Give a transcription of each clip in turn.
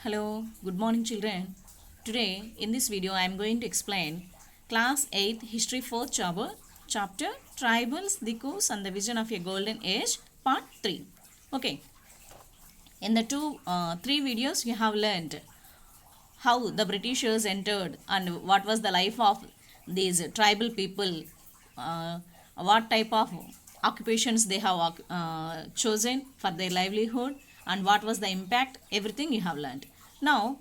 Hello, good morning children. Today in this video I am going to explain class 8th history 4th chapter Tribals, the Coast and the Vision of a Golden Age part 3. Okay, in the three videos you have learned how the Britishers entered and what was the life of these tribal people, what type of occupations they have chosen for their livelihood, and what was the impact, everything you have learned. Now,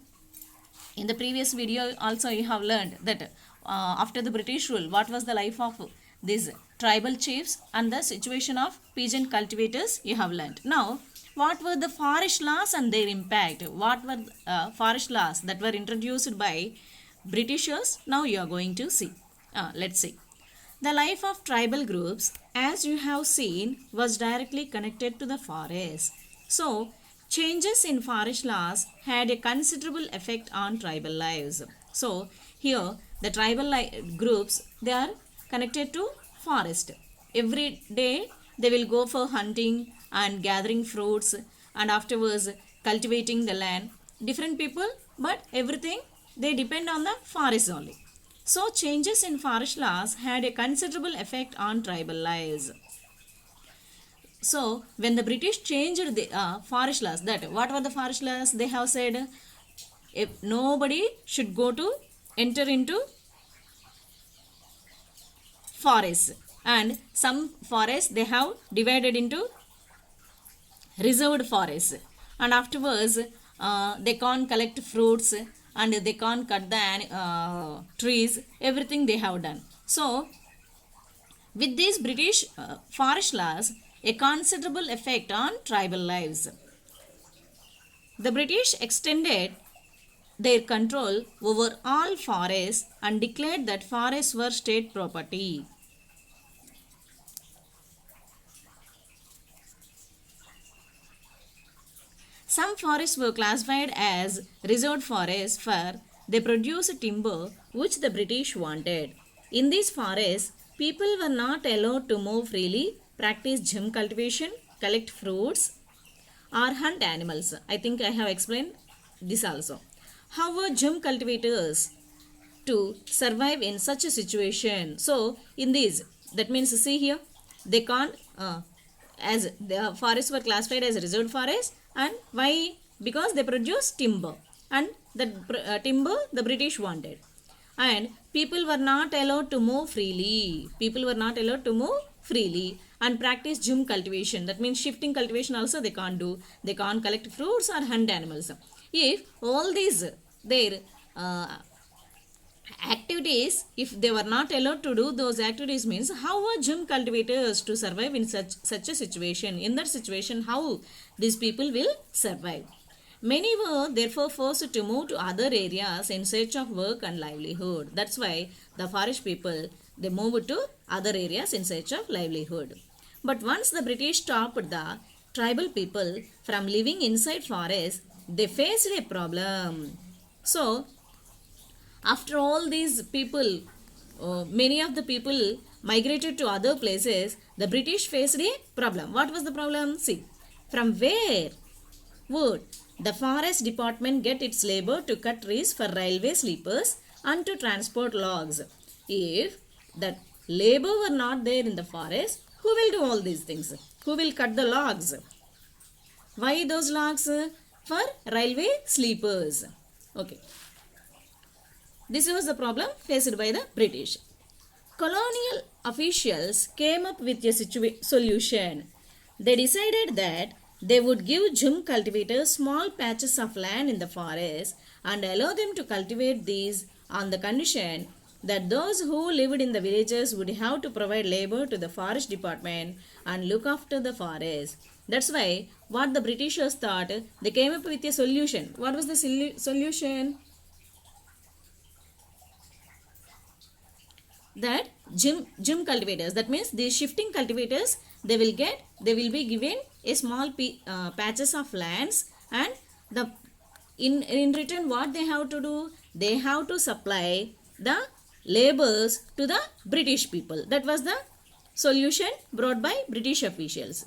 in the previous video also you have learned that after the British rule, what was the life of these tribal chiefs and the situation of peasant cultivators you have learned. Now, what were the forest laws and their impact? What were forest laws that were introduced by Britishers? Now you are going to see. Let's see. The life of tribal groups, as you have seen, was directly connected to the forest. So, changes in forest laws had a considerable effect on tribal lives. So, here the tribal groups, they are connected to forest. Every day they will go for hunting and gathering fruits and afterwards cultivating the land. Different people, but everything they depend on the forest only. So, changes in forest laws had a considerable effect on tribal lives. So, when the British changed the forest laws, that what were the forest laws? They have said if nobody should go to enter into forests, and some forests they have divided into reserved forests, and afterwards they can't collect fruits and they can't cut the trees, everything they have done. So, with these British forest laws, a considerable effect on tribal lives. The British extended their control over all forests and declared that forests were state property. Some forests were classified as reserved forests for they produced timber which the British wanted. In these forests, people were not allowed to move freely, practice gem cultivation, collect fruits, or hunt animals. I think I have explained this also. How were gem cultivators to survive in such a situation? So, in these, that means see here, they can't, as the forests were classified as reserved forests, and why? Because they produce timber, and the timber the British wanted. And people were not allowed to move freely. People were not allowed to move freely and practice gem cultivation. That means shifting cultivation also they can't do. They can't collect fruits or hunt animals. If all these their activities, if they were not allowed to do those activities, means how were gem cultivators to survive in such a situation? In that situation, how these people will survive? Many were therefore forced to move to other areas in search of work and livelihood. That's why the forest people, they moved to other areas in search of livelihood. But once the British stopped the tribal people from living inside forests, they faced a problem. So, after all these people, many of the people migrated to other places, the British faced a problem. What was the problem? See, from where would the forest department get its labor to cut trees for railway sleepers and to transport logs? If the labor were not there in the forest, who will do all these things? Who will cut the logs? Why those logs? For railway sleepers. Okay. This was the problem faced by the British. Colonial officials came up with a solution. They decided that they would give gem cultivators small patches of land in the forest and allow them to cultivate these on the condition that those who lived in the villages would have to provide labor to the forest department and look after the forest. That's why what the Britishers thought, they came up with a solution. What was the solution? That gem cultivators, that means these shifting cultivators, they will be given a small patches of lands, and the in return what they have to do, they have to supply the labors to the British people. That was the solution brought by British officials.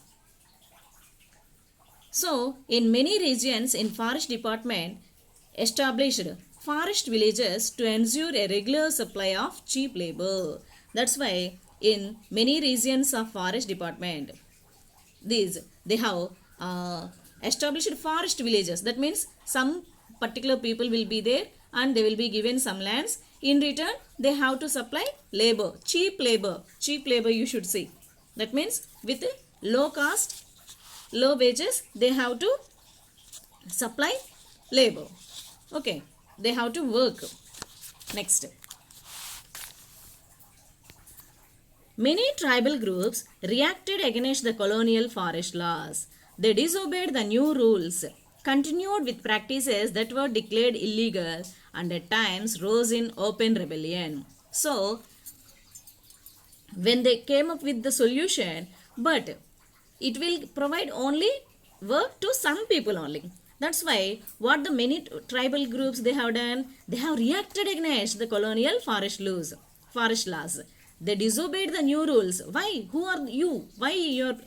So, in many regions in forest department, established forest villages to ensure a regular supply of cheap labor. That's why in many regions of forest department, these they have established forest villages. That means some particular people will be there and they will be given some lands. In return, they have to supply labor, cheap labor you should see. That means with low cost, low wages, they have to supply labor. Okay, they have to work. Next, many tribal groups reacted against the colonial forest laws. They disobeyed the new rules, continued with practices that were declared illegal, and at times rose in open rebellion. So, when they came up with the solution, but it will provide only work to some people only. That's why what the many tribal groups they have done, they have reacted against the colonial forest laws. They disobeyed the new rules. Why? Who are you? Why you're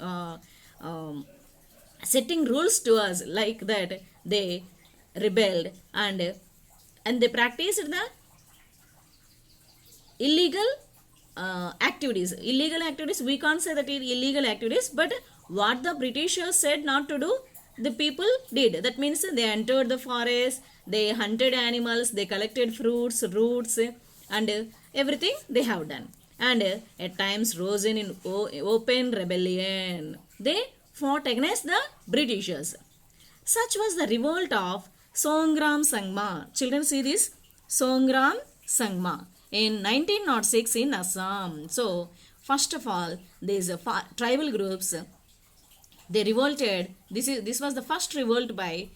setting rules to us like that? They rebelled and they practiced the illegal activities. We can't say that it illegal activities, but what the Britishers said not to do, the people did. That means they entered the forest, they hunted animals, they collected fruits, roots, and everything they have done. And at times rose in open rebellion. They fought against the Britishers. Such was the revolt of Songram Sangma. Children, see this? Songram Sangma in 1906 in Assam. So, first of all, these tribal groups, they revolted. This was the first revolt by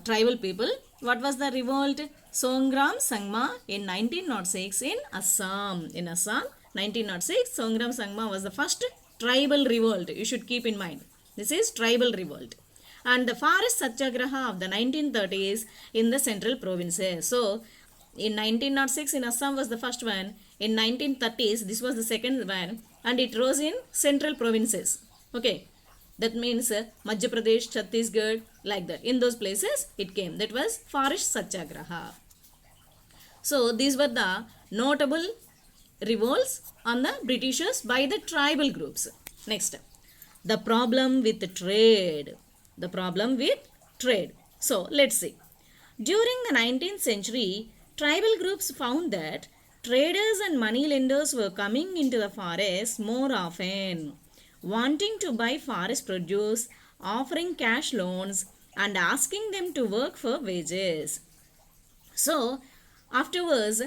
tribal people. What was the revolt? Songram Sangma in 1906 in Assam. In Assam, 1906, Songram Sangma was the first tribal revolt. You should keep in mind. This is tribal revolt. And the forest satyagraha of the 1930s in the central provinces. So, in 1906 in Assam was the first one. In 1930s, this was the second one. And it rose in central provinces. Okay. That means Madhya Pradesh, Chhattisgarh, like that. In those places, it came. That was forest satyagraha. So, these were the notable revolts on the Britishers by the tribal groups. Next, the problem with trade. The problem with trade. So, let's see. During the 19th century, tribal groups found that traders and money lenders were coming into the forest more often, wanting to buy forest produce, offering cash loans, and asking them to work for wages. So, afterwards,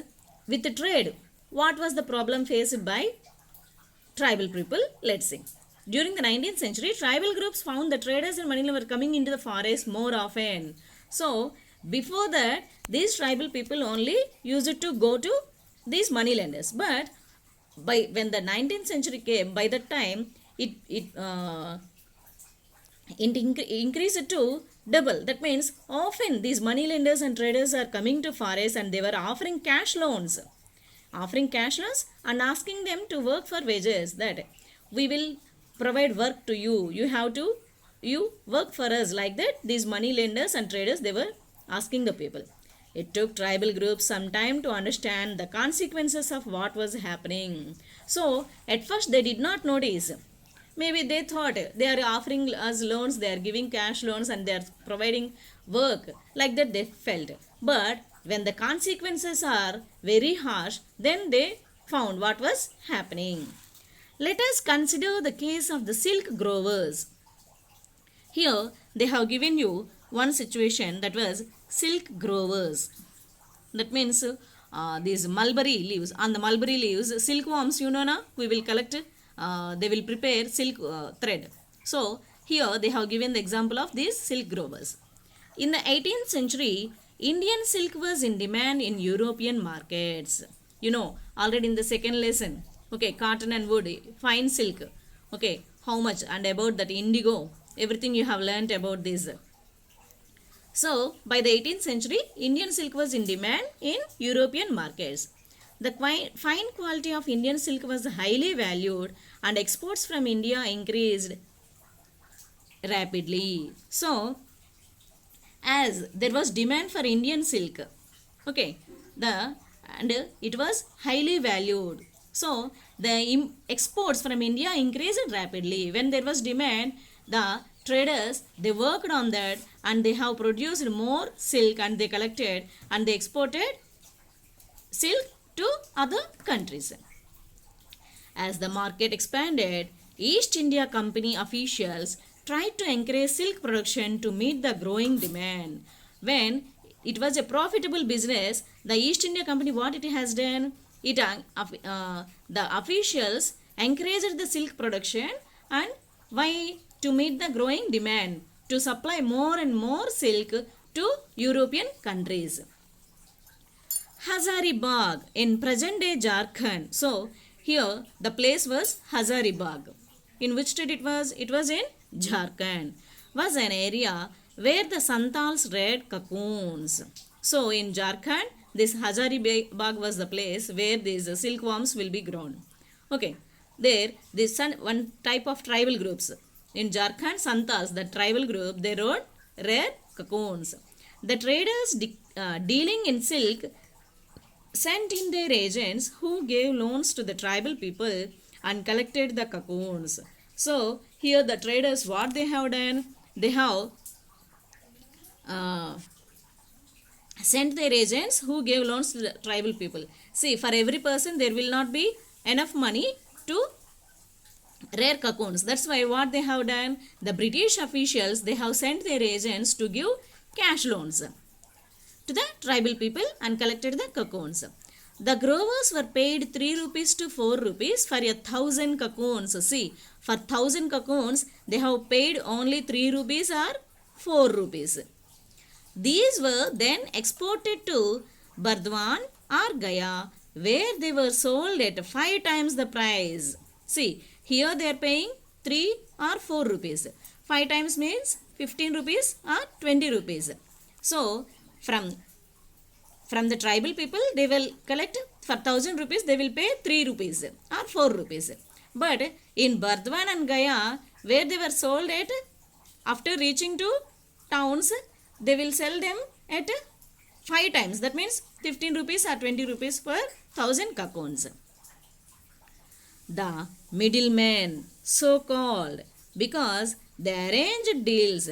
with the trade, what was the problem faced by tribal people? Let's see. During the 19th century, tribal groups found that traders and money were coming into the forest more often. So, before that, these tribal people only used to go to these money lenders. But when the 19th century came, by that time, it increased to double. That means often these money lenders and traders are coming to forest and they were offering cash loans and asking them to work for wages, that we will provide work to you. You work for us, like that. These money lenders and traders, they were asking the people. It took tribal groups some time to understand the consequences of what was happening. So, at first they did not notice. Maybe they thought they are offering us loans, they are giving cash loans and they are providing work. Like that they felt. But when the consequences are very harsh, then they found what was happening. Let us consider the case of the silk growers. Here they have given you one situation, that was silk growers. That means these mulberry leaves. On the mulberry leaves, silkworms, you know na, we will collect, they will prepare silk thread. So, here they have given the example of these silk growers. In the 18th century, Indian silk was in demand in European markets. You know, already in the second lesson, okay, cotton and wood, fine silk, okay, how much, and about that indigo, everything you have learnt about this. So, by the 18th century, Indian silk was in demand in European markets. The fine quality of Indian silk was highly valued and exports from India increased rapidly. So, as there was demand for Indian silk. Okay, the and it was highly valued. So the exports from India increased rapidly. When there was demand, the traders they worked on that and they have produced more silk and they collected and they exported silk to other countries. As the market expanded, East India Company officials tried to encourage silk production to meet the growing demand. When it was a profitable business, the East India Company what it has done, the officials encouraged the silk production and why to meet the growing demand to supply more and more silk to European countries. Hazaribagh in present day Jharkhand. So here the place was Hazaribagh. In which state it was? It was in Jharkhand. Was an area where the Santals reared cocoons. So in Jharkhand, this Hazaribagh was the place where these silkworms will be grown. Okay, there this one type of tribal groups in Jharkhand Santals, the tribal group, they reared rare cocoons. The traders dealing in silk sent in their agents who gave loans to the tribal people and collected the cocoons. So here the traders what they have done, they have sent their agents who gave loans to the tribal people. See, for every person there will not be enough money to rear cocoons. That's why what they have done, the British officials they have sent their agents to give cash loans to the tribal people and collected the cocoons. The growers were paid 3 rupees to 4 rupees for 1,000 cocoons. See, for 1,000 cocoons, they have paid only 3 rupees or 4 rupees. These were then exported to Burdwan or Gaya, where they were sold at 5 times the price. See, here they are paying 3 or 4 rupees. 5 times means 15 rupees or 20 rupees. So, from the tribal people, they will collect for 1,000 rupees, they will pay 3 rupees or 4 rupees. But in Burdwan and Gaya, where they were sold at, after reaching to towns, they will sell them at 5 times. That means 15 rupees or 20 rupees per 1,000 cocoons. The middlemen, so called, because they arranged deals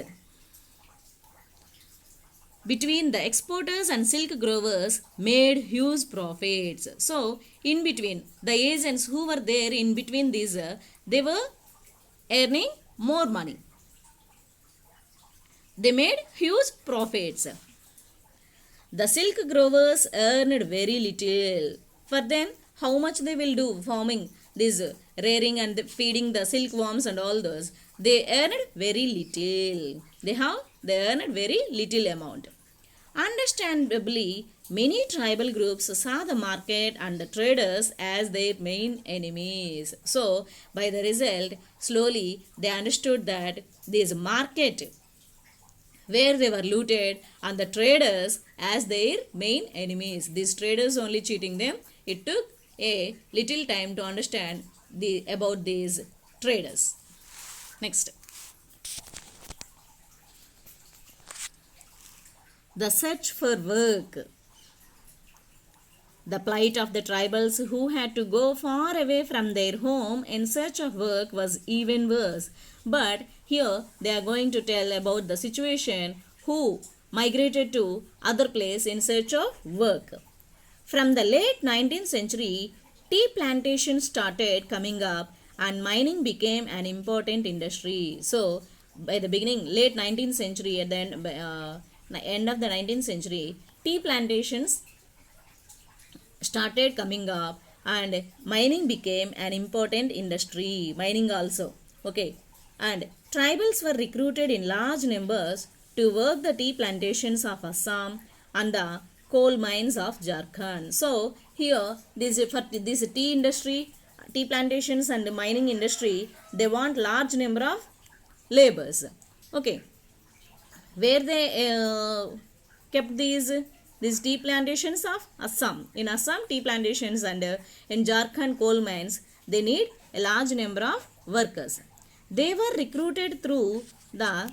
between the exporters and silk growers made huge profits. So, in between, the agents who were there in between these, they were earning more money. They made huge profits. The silk growers earned very little. For them, how much they will do farming, this rearing and feeding the silkworms and all those. They earned very little. They earned very little amount. Understandably, many tribal groups saw the market and the traders as their main enemies. So, by the result, slowly they understood that this market where they were looted and the traders as their main enemies. These traders only cheating them. It took a little time to understand about these traders. Next. The search for work. The plight of the tribals who had to go far away from their home in search of work was even worse. But here they are going to tell about the situation who migrated to other place in search of work. From the late 19th century, tea plantations started coming up and mining became an important industry. So, by the beginning, late 19th century, at the end of the 19th century, tea plantations started coming up and mining became an important industry. Mining also. Okay. And tribals were recruited in large numbers to work the tea plantations of Assam and the coal mines of Jharkhand. So, here, for this tea industry, tea plantations and the mining industry, they want large number of laborers. Okay. Where they kept these tea plantations of Assam. In Assam, tea plantations and in Jharkhand coal mines, they need a large number of workers. They were recruited through the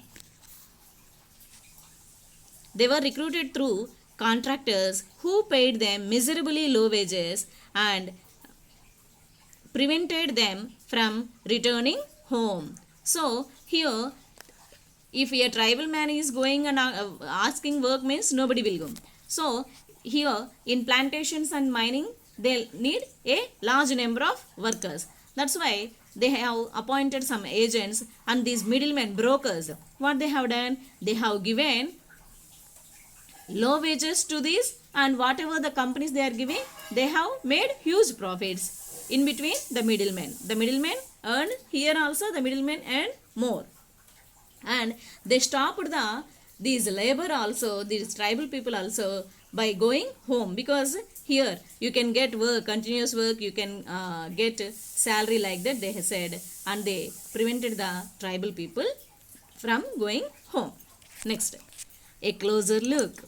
They were recruited through contractors who paid them miserably low wages and prevented them from returning home. So here, if a tribal man is going and asking work, means nobody will go. So here in plantations and mining, they need a large number of workers. That's why they have appointed some agents, and these middlemen, brokers, what they have done, they have given low wages to these, and whatever the companies they are giving, they have made huge profits in between the middlemen. The middlemen earn, here also the middlemen earn more, and they stopped these labor also, these tribal people also, by going home, because here you can get work, continuous work, you can get salary, like that they said, and they prevented the tribal people from going home. Next, a closer look.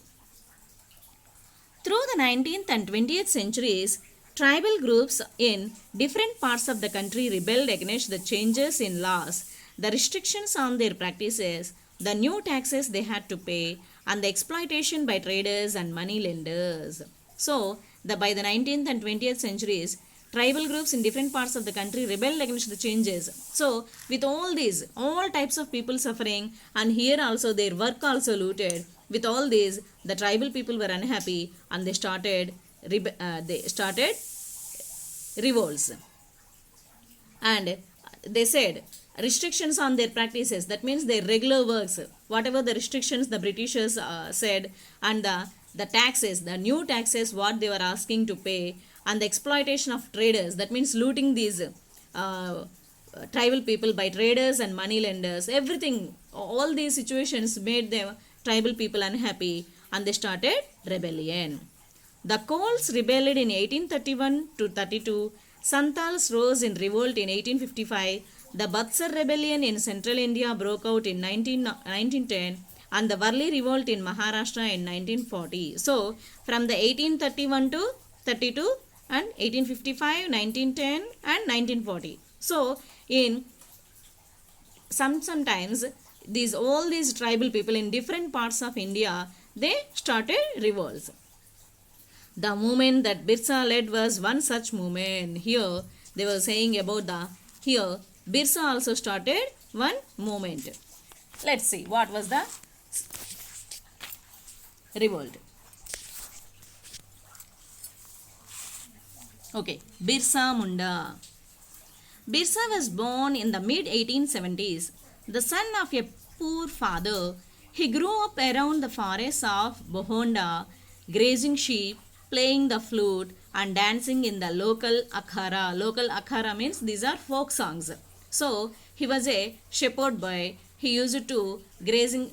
Through the 19th and 20th centuries, tribal groups in different parts of the country rebelled against the changes in laws, the restrictions on their practices, the new taxes they had to pay, and the exploitation by traders and money lenders. So, by the 19th and 20th centuries, tribal groups in different parts of the country rebelled against the changes. So, with all these, all types of people suffering, and here also their work also looted, with all these, the tribal people were unhappy, and they started revolts. And they said restrictions on their practices, that means their regular works, whatever the restrictions the Britishers said, and the taxes, the new taxes what they were asking to pay, and the exploitation of traders, that means looting these tribal people by traders and money lenders, everything, all these situations made them tribal people unhappy, and they started rebellion. The Kols rebelled in 1831 to 32, Santals rose in revolt in 1855, the Butsar rebellion in central India broke out in 1910, and the Varli revolt in Maharashtra in 1940. So, from the 1831 to 32 and 1855, 1910 and 1940. So, in sometimes all these tribal people in different parts of India, they started revolts. The movement that Birsa led was one such movement. Here they were saying about here Birsa also started one movement. Let's see what was the revolt. Okay, Birsa Munda. Birsa was born in the mid 1870s. The son of a poor father, he grew up around the forests of Bohonda, grazing sheep, playing the flute, and dancing in the local akhara. Local akhara means these are folk songs. So he was a shepherd boy. He used to grazing,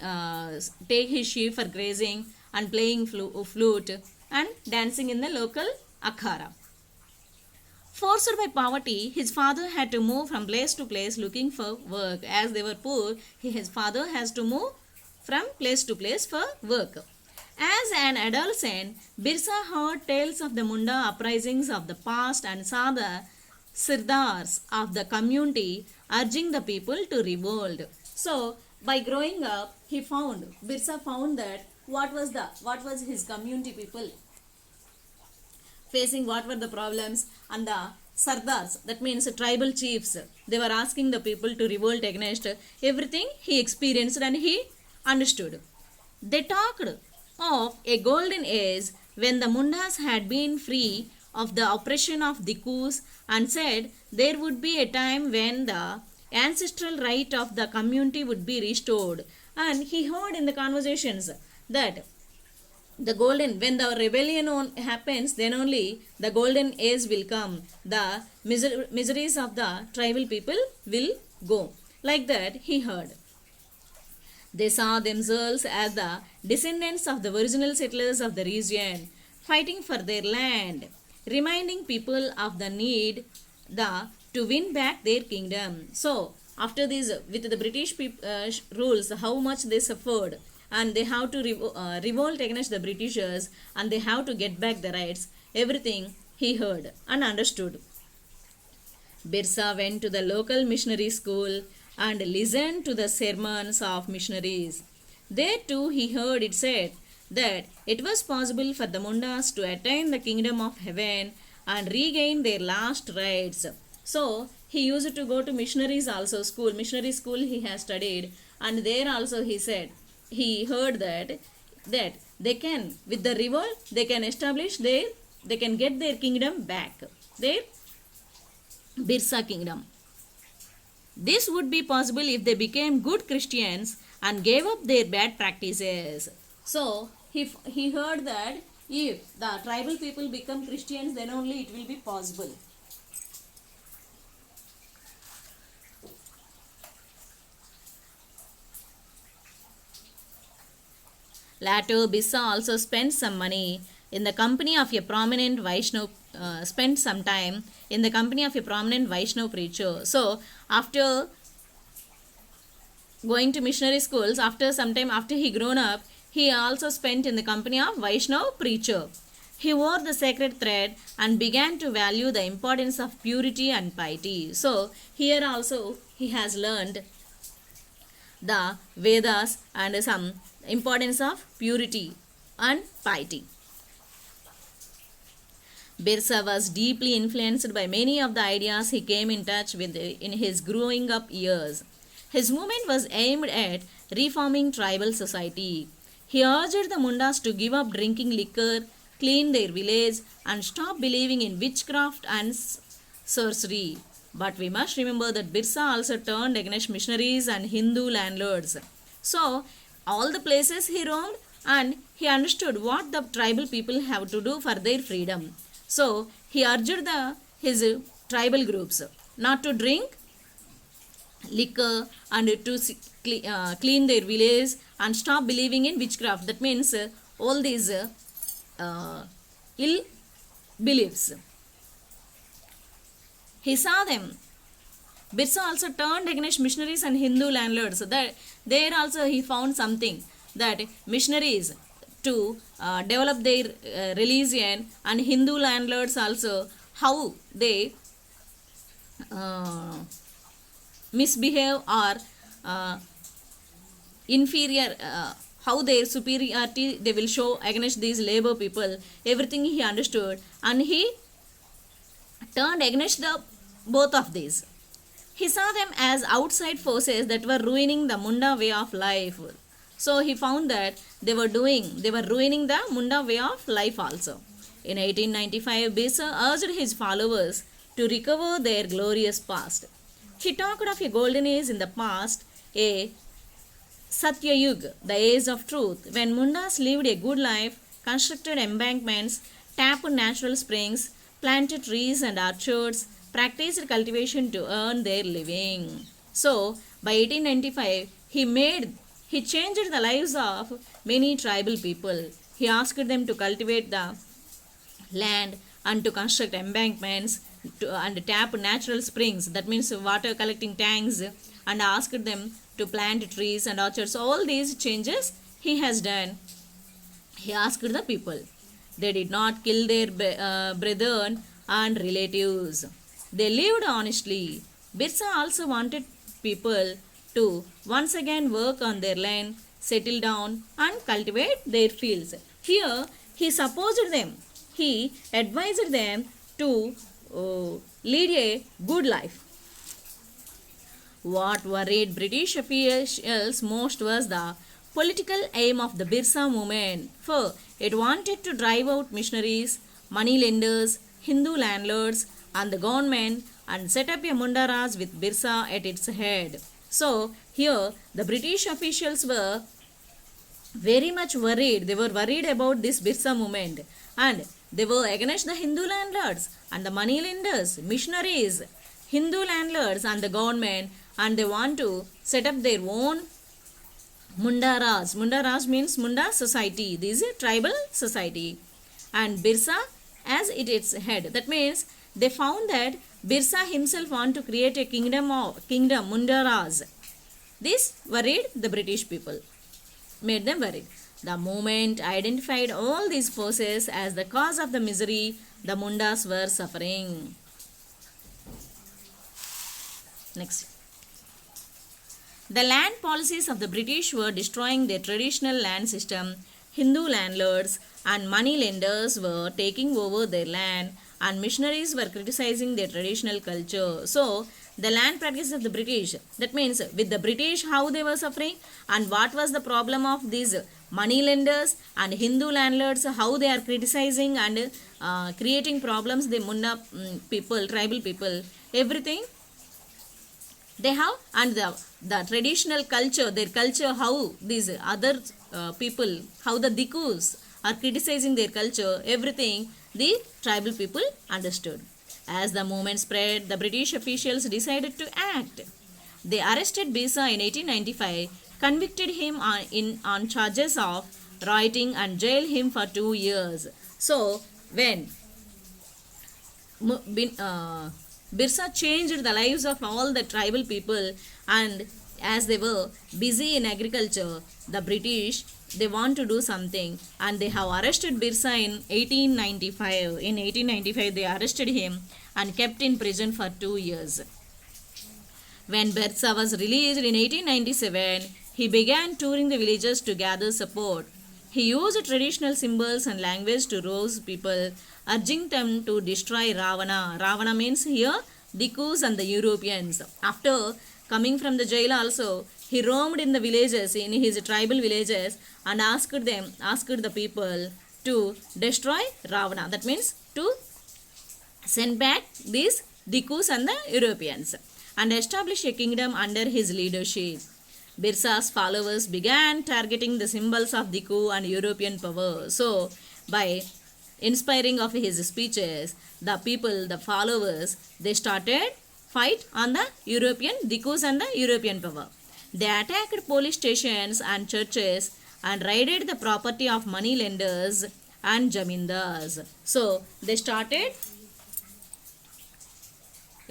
take his sheep for grazing and playing flute and dancing in the local akhara. Forced by poverty, his father had to move from place to place looking for work. As they were poor, his father has to move from place to place for work. As an adolescent, Birsa heard tales of the Munda uprisings of the past and saw the sirdars of the community urging the people to revolt. So, by growing up, Birsa found that what was his community people facing, what were the problems, and the sardars, that means tribal chiefs, they were asking the people to revolt against everything he experienced and he understood. They talked of a golden age when the Mundas had been free of the oppression of the Kus, and said there would be a time when the ancestral right of the community would be restored. And he heard in the conversations that when the rebellion happens, then only the golden age will come. The miseries of the tribal people will go. Like that he heard. They saw themselves as the descendants of the original settlers of the region, fighting for their land, reminding people of the need to win back their kingdom. So, after this, with the British rules, how much they suffered, and they have to revolt against the Britishers, and they have to get back the rights. Everything he heard and understood. Birsa went to the local missionary school and listened to the sermons of missionaries. There too he heard it said that it was possible for the Mundas to attain the kingdom of heaven and regain their last rights. So he used to go to missionaries also school, missionary school he has studied, and there also he said, he heard that they can, with the revolt, they can establish their, they can get their kingdom back, their Birsa kingdom. This would be possible if they became good Christians and gave up their bad practices. So he heard that if the tribal people become Christians, then only it will be possible. Later, Birsa also spent some money in the company of a prominent Vaishnav, spent some time in the company of a prominent Vaishnav preacher. So, after going to missionary schools, after some time after he grown up, he also spent in the company of Vaishnav preacher. He wore the sacred thread and began to value the importance of purity and piety. So, here also he has learned the Vedas and some importance of purity and piety. Birsa was deeply influenced by many of the ideas he came in touch with in his growing up years. His movement was aimed at reforming tribal society. He urged the Mundas to give up drinking liquor, clean their village, and stop believing in witchcraft and sorcery. But we must remember that Birsa also turned against missionaries and Hindu landlords. So, all the places he roamed, and he understood what the tribal people have to do for their freedom. So, he urged his tribal groups not to drink liquor and to clean their village and stop believing in witchcraft. That means all these ill beliefs. He saw them. Birsa also turned against missionaries and Hindu landlords. That there also he found something, that missionaries to develop their religion, and Hindu landlords also how they misbehave or inferior, how their superiority they will show against these labor people. Everything he understood, and he turned against the both of these. He saw them as outside forces that were ruining the Munda way of life. So he found that they were ruining the Munda way of life also. In 1895, Birsa urged his followers to recover their glorious past. He talked of a golden age in the past, a Satya Yuga, the age of truth, when Mundas lived a good life, constructed embankments, tapped natural springs, planted trees and orchards, practiced cultivation to earn their living. So, by 1895, he changed the lives of many tribal people. He asked them to cultivate the land and to construct embankments and tap natural springs, that means water collecting tanks, and asked them to plant trees and orchards. All these changes he has done. He asked the people. They did not kill their brethren and relatives. They lived honestly. Birsa also wanted people to once again work on their land, settle down, and cultivate their fields. Here, he supposed them, he advised them to lead a good life. What worried British officials most was the political aim of the Birsa movement, for it wanted to drive out missionaries, money lenders, Hindu landlords, and the government, and set up a Munda Raj with Birsa at its head. So, here the British officials were very much worried. They were worried about this Birsa movement, and they were against the Hindu landlords and the money lenders, missionaries, Hindu landlords, and the government, and they want to set up their own Munda Raj. Munda Raj means Munda society. This is a tribal society, and Birsa as its head. That means they found that Birsa himself want to create a kingdom Munda Raj. This worried the British people, made them worried. The movement identified all these forces as the cause of the misery the Mundas were suffering. Next. The land policies of the British were destroying their traditional land system. Hindu landlords and money lenders were taking over their land, and missionaries were criticizing their traditional culture. So the land practices of the British, that means with the British how they were suffering, and what was the problem of these money lenders and Hindu landlords, how they are criticizing and creating problems, the Munna people, tribal people, everything they have, and the traditional culture, their culture, how these other people, how the Dikus are criticizing their culture, everything the tribal people understood. As the movement spread, the British officials decided to act. They arrested Birsa in 1895, convicted him on charges of rioting, and jailed him for 2 years. So when Birsa changed the lives of all the tribal people, and as they were busy in agriculture, the British, they want to do something, and they have arrested Birsa in 1895. In 1895 they arrested him and kept in prison for 2 years. When Birsa was released in 1897, he began touring the villages to gather support. He used traditional symbols and language to rouse people, urging them to destroy Ravana. Ravana means here Dikus and the Europeans. After coming from the jail also, he roamed in the villages, in his tribal villages, and asked the people to destroy Ravana. That means to send back these Dikus and the Europeans, and establish a kingdom under his leadership. Birsa's followers began targeting the symbols of Diku and European power. So, by inspiring of his speeches, the people, the followers, they started fight on the European Dikus and the European power. They attacked police stations and churches and raided the property of money lenders and jamindars. So, they started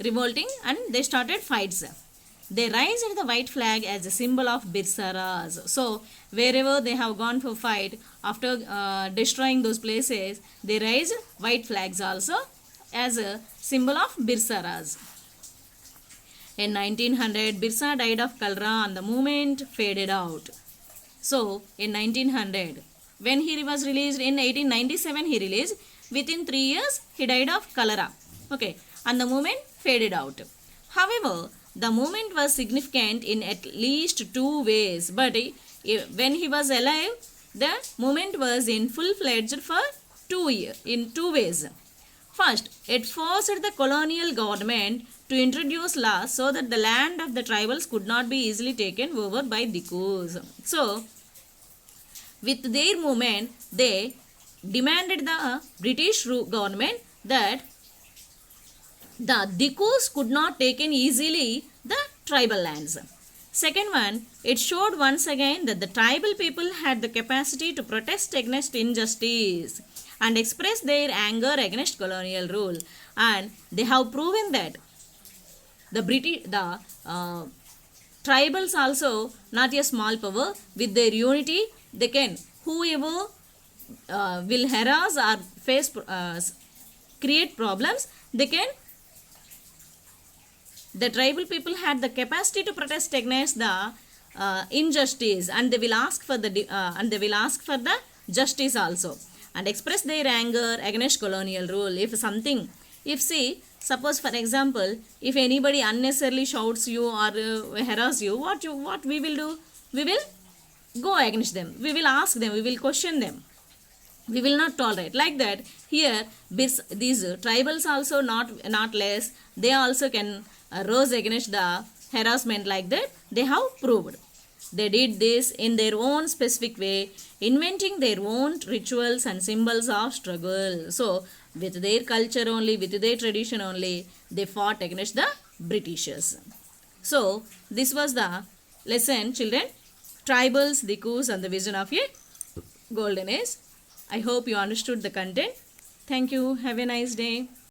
revolting and they started fights. They raised the white flag as a symbol of Birsa Raj. So, wherever they have gone for fight, after destroying those places, they raised white flags also as a symbol of Birsa Raj. In 1900, Birsa died of cholera and the movement faded out. So, in 1900, when he was released, in 1897 he released, within 3 years he died of cholera. Okay, and the movement faded out. However, the movement was significant in at least 2 ways, but when he was alive, the movement was in full-fledged for 2 years, in 2 ways. First, it forced the colonial government to introduce laws so that the land of the tribals could not be easily taken over by Dikus. So, with their movement, they demanded the British government that the Dikus could not take in easily the tribal lands. Second one, it showed once again that the tribal people had the capacity to protest against injustice and express their anger against colonial rule, and they have proven that the tribals also not a small power. With their unity, they can, whoever will harass or face create problems, they can. The tribal people had the capacity to protest against the injustice, and they will ask for the justice also, and express their anger against colonial rule. Suppose for example, if anybody unnecessarily shouts you or harass you, what we will do? We will go against them. We will ask them. We will question them. We will not tolerate. Like that, here these tribals also not less. They also can rose against the harassment. Like that, they have proved. They did this in their own specific way, inventing their own rituals and symbols of struggle. So, with their culture only, with their tradition only, they fought against the Britishers. So, this was the lesson, children. Tribals, Dikus, and the vision of a golden age. I hope you understood the content. Thank you. Have a nice day.